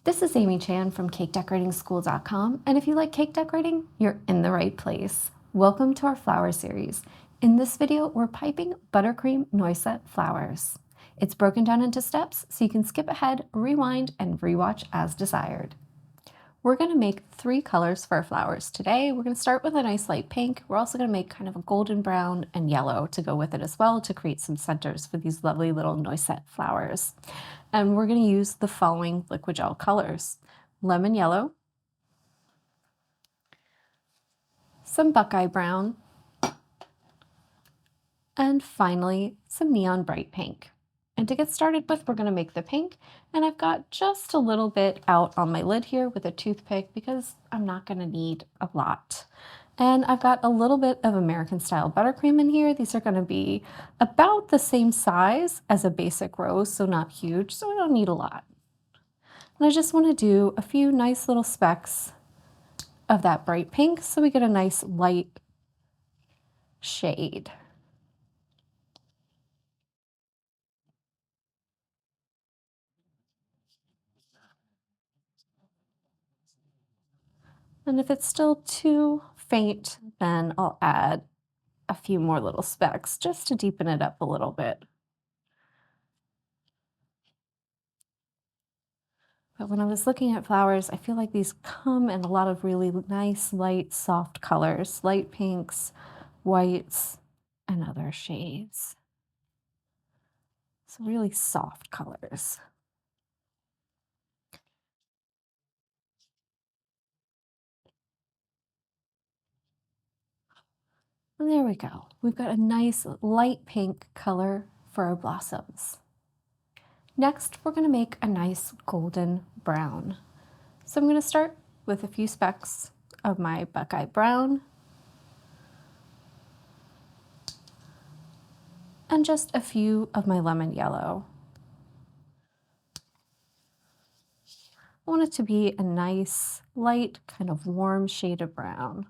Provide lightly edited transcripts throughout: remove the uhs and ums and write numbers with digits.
This is Amy Chan from CakeDecoratingSchool.com, and if you like cake decorating, you're in the right place. Welcome to our flower series. In this video, we're piping Buttercream noisette flowers. It's broken down into steps, so you can skip ahead, rewind, and rewatch as desired. We're going to make 3 colors for our flowers today. We're going to start with a nice light pink. We're also going to make kind of a golden brown and yellow to go with it as well to create some centers for these lovely little noisette flowers. And we're going to use the following liquid gel colors: lemon yellow, some buckeye brown, and finally some neon bright pink. And to get started with, we're going to make the pink, and I've got just a little bit out on my lid here with a toothpick because I'm not going to need a lot. And I've got a little bit of American style buttercream in here. These are going to be about the same size as a basic rose, so not huge, so I don't need a lot. And I just want to do a few nice little specks of that bright pink so we get a nice light shade. And if it's still too faint, then I'll add a few more little specks just to deepen it up a little bit. But when I was looking at flowers, I feel like these come in a lot of really nice, light, soft colors, light pinks, whites, and other shades. So really soft colors. And there we go. We've got a nice light pink color for our blossoms. Next, we're going to make a nice golden brown. So I'm going to start with a few specks of my buckeye brown and just a few of my lemon yellow. I want it to be a nice, light, kind of warm shade of brown.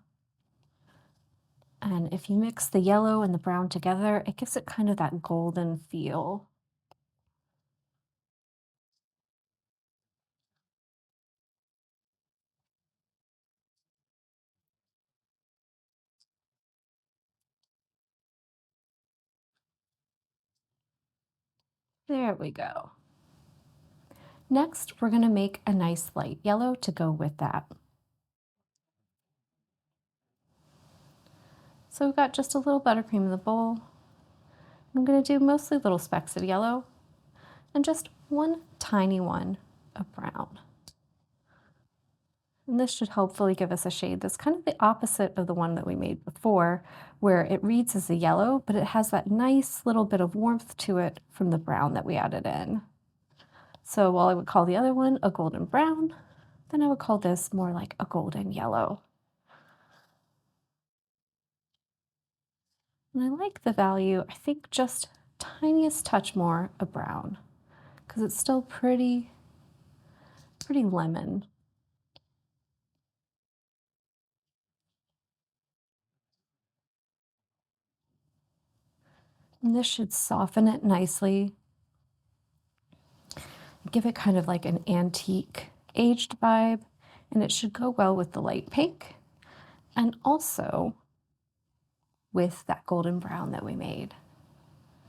And if you mix the yellow and the brown together, it gives it kind of that golden feel. There we go. Next, we're going to make a nice light yellow to go with that. So we've got just a little buttercream in the bowl. I'm going to do mostly little specks of yellow and just one tiny one of brown. And this should hopefully give us a shade that's kind of the opposite of the one that we made before, where it reads as a yellow, but it has that nice little bit of warmth to it from the brown that we added in. So while I would call the other one a golden brown, then I would call this more like a golden yellow. And I like the value, I think just tiniest touch more of brown, because it's still pretty lemon. And this should soften it nicely, give it kind of like an antique aged vibe, and it should go well with the light pink and also with that golden brown that we made.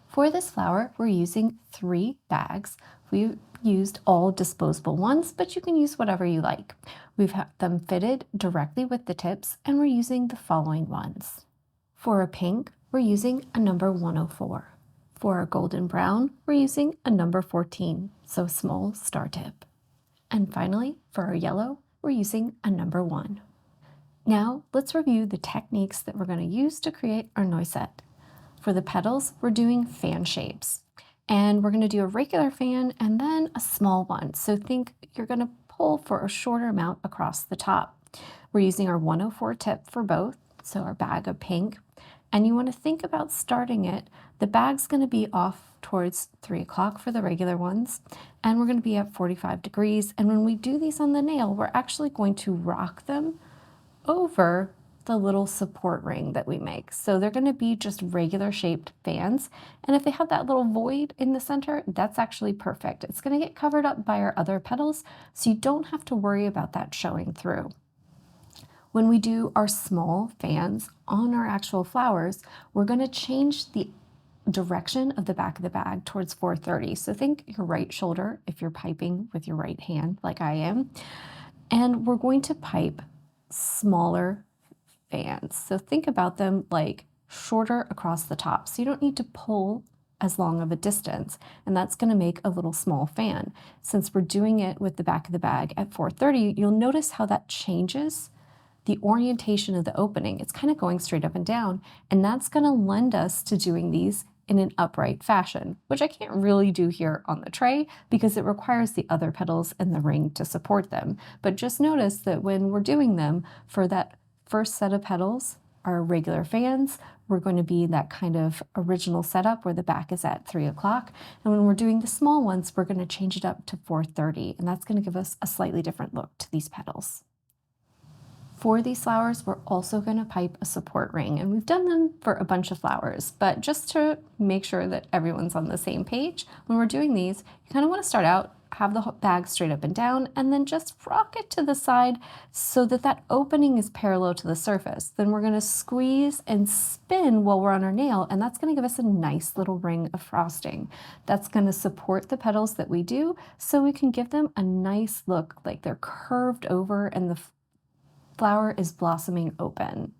For this flower, we're using 3 bags. We used all disposable ones, but you can use whatever you like. We've had them fitted directly with the tips, and we're using the following ones. For a pink, we're using a number 104. For a golden brown, we're using a number 14, so small star tip. And finally, for our yellow, we're using a number 1. Now, let's review the techniques that we're going to use to create our noisette. For the petals, we're doing fan shapes. And we're going to do a regular fan and then a small one. So think you're going to pull for a shorter amount across the top. We're using our 104 tip for both, so our bag of pink. And you want to think about starting it. The bag's going to be off towards 3 o'clock for the regular ones, and we're going to be at 45 degrees. And when we do these on the nail, we're actually going to rock them over the little support ring that we make. So they're going to be just regular shaped fans. And if they have that little void in the center, that's actually perfect. It's going to get covered up by our other petals, so you don't have to worry about that showing through. When we do our small fans on our actual flowers, we're going to change the direction of the back of the bag towards 430. So think your right shoulder if you're piping with your right hand like I am. And we're going to pipe smaller fans. So think about them like shorter across the top. So you don't need to pull as long of a distance, and that's going to make a little small fan. Since we're doing it with the back of the bag at 430, you'll notice how that changes the orientation of the opening. It's kind of going straight up and down, and that's going to lend us to doing these in an upright fashion, which I can't really do here on the tray because it requires the other petals and the ring to support them. But just notice that when we're doing them for that first set of petals, our regular fans, we're going to be that kind of original setup where the back is at 3 o'clock. And when we're doing the small ones, we're going to change it up to 430, and that's going to give us a slightly different look to these petals. For these flowers, we're also going to pipe a support ring, and we've done them for a bunch of flowers, but just to make sure that everyone's on the same page, when we're doing these, you kind of want to start out, have the bag straight up and down, and then just rock it to the side so that that opening is parallel to the surface. Then we're going to squeeze and spin while we're on our nail, and that's going to give us a nice little ring of frosting. That's going to support the petals that we do, so we can give them a nice look, like they're curved over and the flower is blossoming open.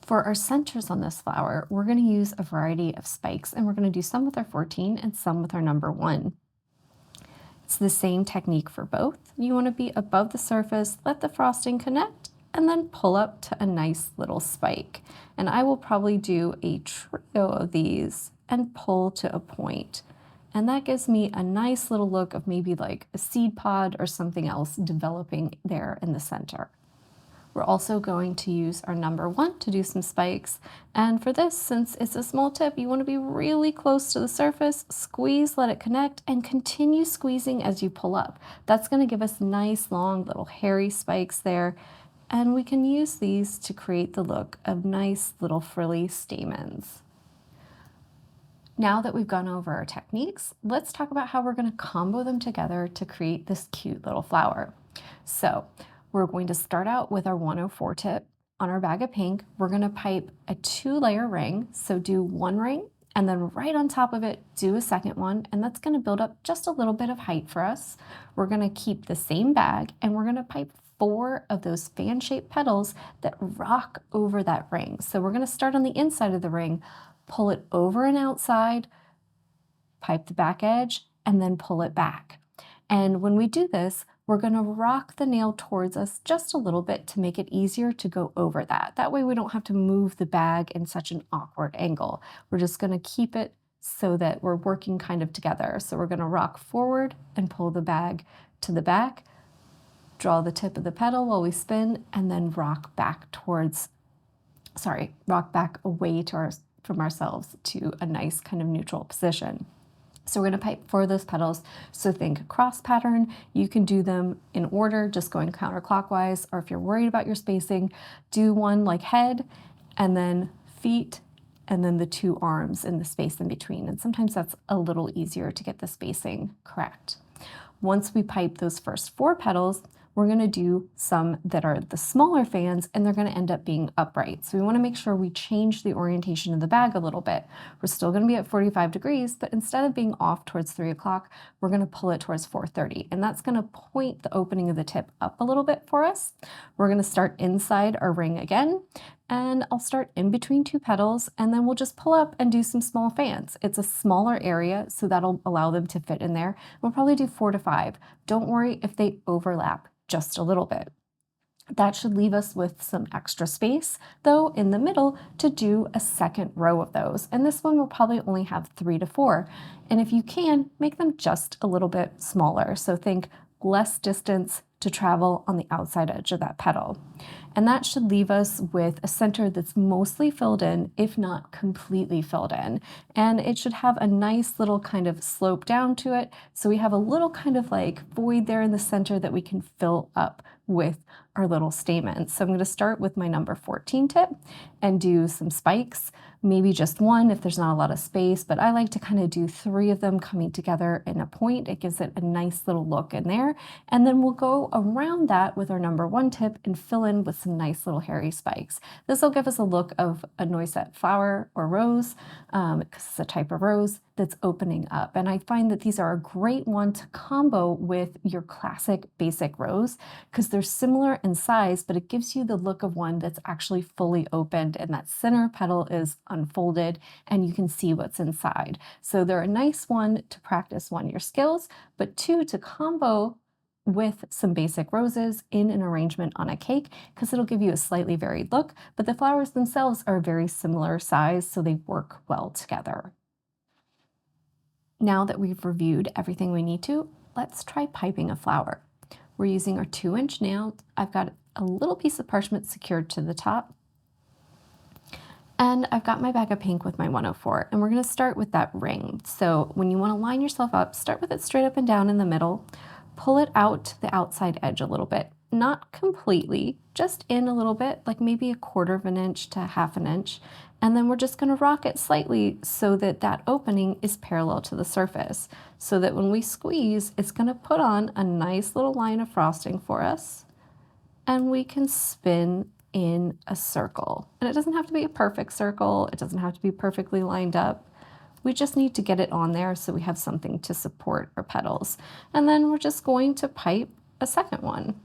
For our centers on this flower, we're going to use a variety of spikes, and we're going to do some with our 14 and some with our number 1. It's the same technique for both. You want to be above the surface, let the frosting connect, and then pull up to a nice little spike. And I will probably do a trio of these and pull to a point. And that gives me a nice little look of maybe like a seed pod or something else developing there in the center. We're also going to use our number 1 to do some spikes. And for this, since it's a small tip, you want to be really close to the surface, squeeze, let it connect, and continue squeezing as you pull up. That's going to give us nice, long, little hairy spikes there. And we can use these to create the look of nice little frilly stamens. Now that we've gone over our techniques, let's talk about how we're going to combo them together to create this cute little flower. So we're going to start out with our 104 tip on our bag of pink. We're going to pipe a 2-layer ring. So do 1 ring, and then right on top of it, do a second one. And that's going to build up just a little bit of height for us. We're going to keep the same bag, and we're going to pipe 4 of those fan-shaped petals that rock over that ring. So we're going to start on the inside of the ring, pull it over and outside, pipe the back edge, and then pull it back. And when we do this, we're going to rock the nail towards us just a little bit to make it easier to go over that. That way we don't have to move the bag in such an awkward angle. We're just going to keep it so that we're working kind of together. So we're going to rock forward and pull the bag to the back, draw the tip of the petal while we spin, and then rock back away from ourselves to a nice kind of neutral position. So we're going to pipe 4 of those petals. So think cross pattern. You can do them in order, just going counterclockwise, or if you're worried about your spacing, do one like head, and then feet, and then the 2 arms in the space in between. And sometimes that's a little easier to get the spacing correct. Once we pipe those first 4 petals, we're going to do some that are the smaller fans, and they're going to end up being upright. So we want to make sure we change the orientation of the bag a little bit. We're still going to be at 45 degrees, but instead of being off towards 3 o'clock, we're going to pull it towards 430. And that's going to point the opening of the tip up a little bit for us. We're going to start inside our ring again, and I'll start in between 2 petals, and then we'll just pull up and do some small fans. It's a smaller area, so that'll allow them to fit in there. We'll probably do 4 to 5. Don't worry if they overlap just a little bit. That should leave us with some extra space, though, in the middle to do a second row of those. And this one will probably only have 3 to 4. And if you can, make them just a little bit smaller. So think less distance to travel on the outside edge of that petal. And that should leave us with a center that's mostly filled in, if not completely filled in. And it should have a nice little kind of slope down to it. So we have a little kind of like void there in the center that we can fill up with our little stamens. So I'm going to start with my number 14 tip and do some spikes, maybe just one if there's not a lot of space, but I like to kind of do 3 of them coming together in a point. It gives it a nice little look in there. And then we'll go around that with our number 1 tip and fill in with some nice little hairy spikes. This will give us a look of a noisette flower or rose, because it's a type of rose that's opening up. And I find that these are a great one to combo with your classic basic rose because they're similar in size, but it gives you the look of one that's actually fully opened and that center petal is unfolded and you can see what's inside. So they're a nice one to practice, 1, your skills, but 2, to combo with some basic roses in an arrangement on a cake because it'll give you a slightly varied look, but the flowers themselves are a very similar size, so they work well together. Now that we've reviewed everything we need to, let's try piping a flower. We're using our 2-inch nail. I've got a little piece of parchment secured to the top. And I've got my bag of pink with my 104, and we're going to start with that ring. So when you want to line yourself up, start with it straight up and down in the middle, pull it out to the outside edge a little bit, not completely, just in a little bit, like maybe 1/4 of an inch to 1/2 an inch. And then we're just going to rock it slightly so that that opening is parallel to the surface, so that when we squeeze, it's going to put on a nice little line of frosting for us, and we can spin in a circle. And it doesn't have to be a perfect circle. It doesn't have to be perfectly lined up. We just need to get it on there so we have something to support our petals. And then we're just going to pipe a second one.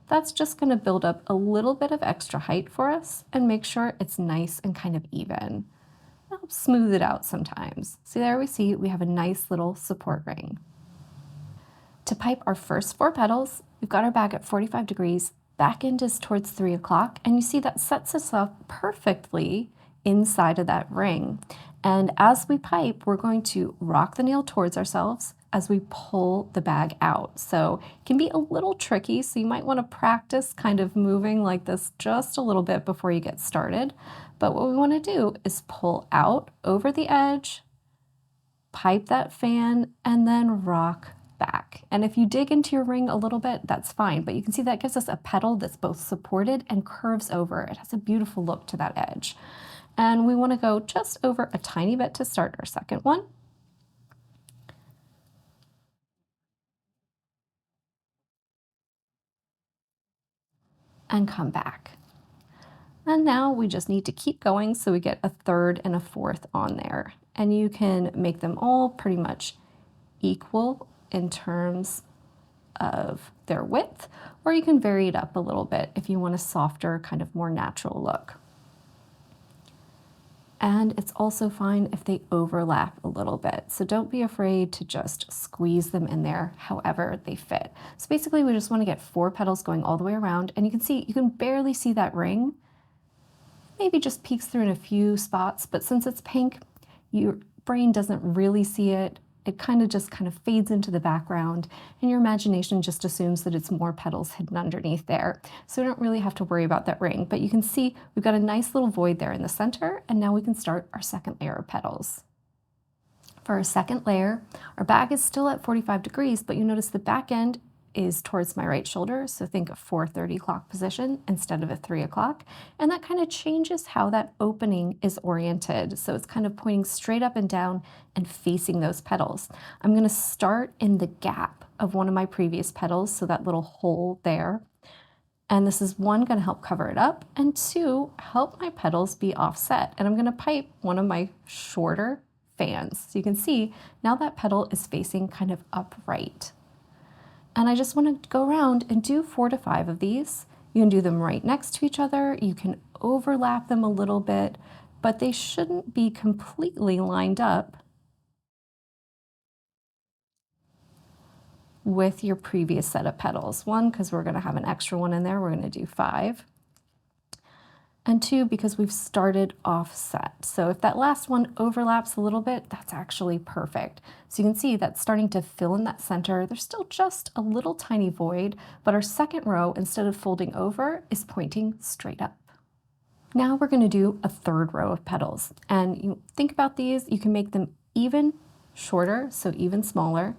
That's just going to build up a little bit of extra height for us and make sure it's nice and kind of even. I'll smooth it out sometimes. See, there we see we have a nice little support ring. To pipe our first 4 petals, we've got our bag at 45 degrees, back end is towards 3 o'clock, and you see that sets us up perfectly inside of that ring. And as we pipe, we're going to rock the nail towards ourselves as we pull the bag out. So it can be a little tricky, so you might want to practice kind of moving like this just a little bit before you get started. But what we want to do is pull out over the edge, pipe that fan, and then rock back. And if you dig into your ring a little bit, that's fine, but you can see that gives us a petal that's both supported and curves over. It has a beautiful look to that edge. And we want to go just over a tiny bit to start our second one. And come back. And now we just need to keep going so we get a third and a fourth on there. And you can make them all pretty much equal in terms of their width, or you can vary it up a little bit if you want a softer, kind of more natural look. And it's also fine if they overlap a little bit. So don't be afraid to just squeeze them in there however they fit. So basically we just want to get 4 petals going all the way around, and you can see, you can barely see that ring. Maybe just peeks through in a few spots, but since it's pink, your brain doesn't really see it. It kind of fades into the background, and your imagination just assumes that it's more petals hidden underneath there. So we don't really have to worry about that ring, but you can see we've got a nice little void there in the center, and now we can start our second layer of petals. For our second layer, our bag is still at 45 degrees, but you notice the back end is towards my right shoulder, so think of 4:30 clock position instead of a 3 o'clock, and that kind of changes how that opening is oriented. So it's kind of pointing straight up and down and facing those petals. I'm going to start in the gap of one of my previous petals, so that little hole there. And this is 1, going to help cover it up, and 2, help my petals be offset. And I'm going to pipe one of my shorter fans. So you can see now that petal is facing kind of upright. And I just want to go around and do 4 to 5 of these. You can do them right next to each other. You can overlap them a little bit, but they shouldn't be completely lined up with your previous set of petals. 1, because we're going to have an extra one in there. We're going to do 5. and 2, because we've started offset. So if that last one overlaps a little bit, that's actually perfect. So you can see that's starting to fill in that center. There's still just a little tiny void, but our second row, instead of folding over, is pointing straight up. Now we're going to do a third row of petals. And you think about these, you can make them even shorter, so even smaller.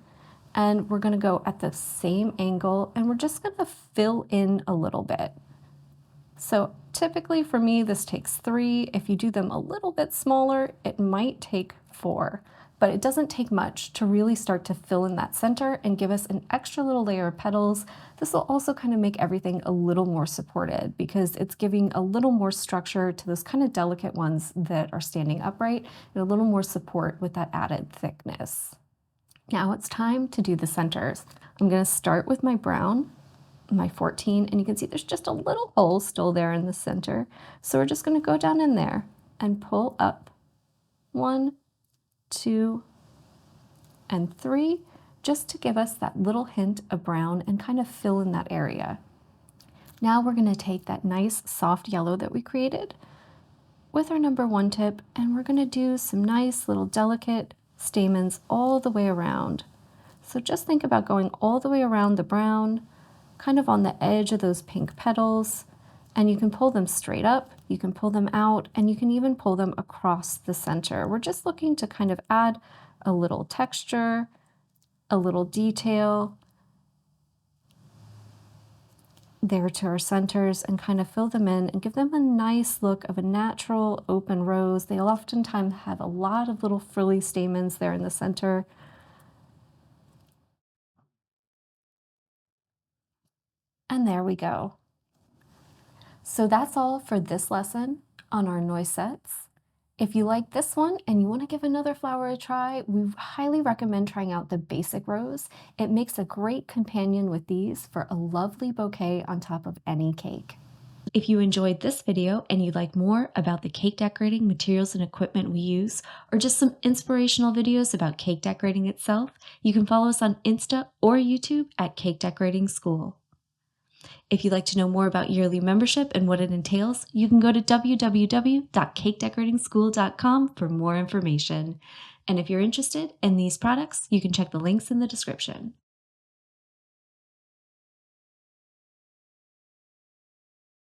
And we're going to go at the same angle, and we're just going to fill in a little bit. So typically for me, this takes 3. If you do them a little bit smaller, it might take 4, but it doesn't take much to really start to fill in that center and give us an extra little layer of petals. This will also kind of make everything a little more supported because it's giving a little more structure to those kind of delicate ones that are standing upright and a little more support with that added thickness. Now it's time to do the centers. I'm going to start with my brown, my 14, and you can see there's just a little hole still there in the center. So we're just going to go down in there and pull up 1, 2, and 3, just to give us that little hint of brown and kind of fill in that area. Now we're going to take that nice soft yellow that we created with our number 1 tip, and we're going to do some nice little delicate stamens all the way around. So just think about going all the way around the brown, kind of on the edge of those pink petals, and you can pull them straight up, you can pull them out, and you can even pull them across the center. We're just looking to kind of add a little texture, a little detail there to our centers, and kind of fill them in and give them a nice look of a natural open rose. They'll oftentimes have a lot of little frilly stamens there in the center. And there we go. So that's all for this lesson on our noisettes. If you like this one and you want to give another flower a try, we highly recommend trying out the basic rose. It makes a great companion with these for a lovely bouquet on top of any cake. If you enjoyed this video and you'd like more about the cake decorating materials and equipment we use, or just some inspirational videos about cake decorating itself, you can follow us on Insta or YouTube at Cake Decorating School. If you'd like to know more about yearly membership and what it entails, you can go to www.cakedecorating.school.com for more information. And if you're interested in these products, you can check the links in the description.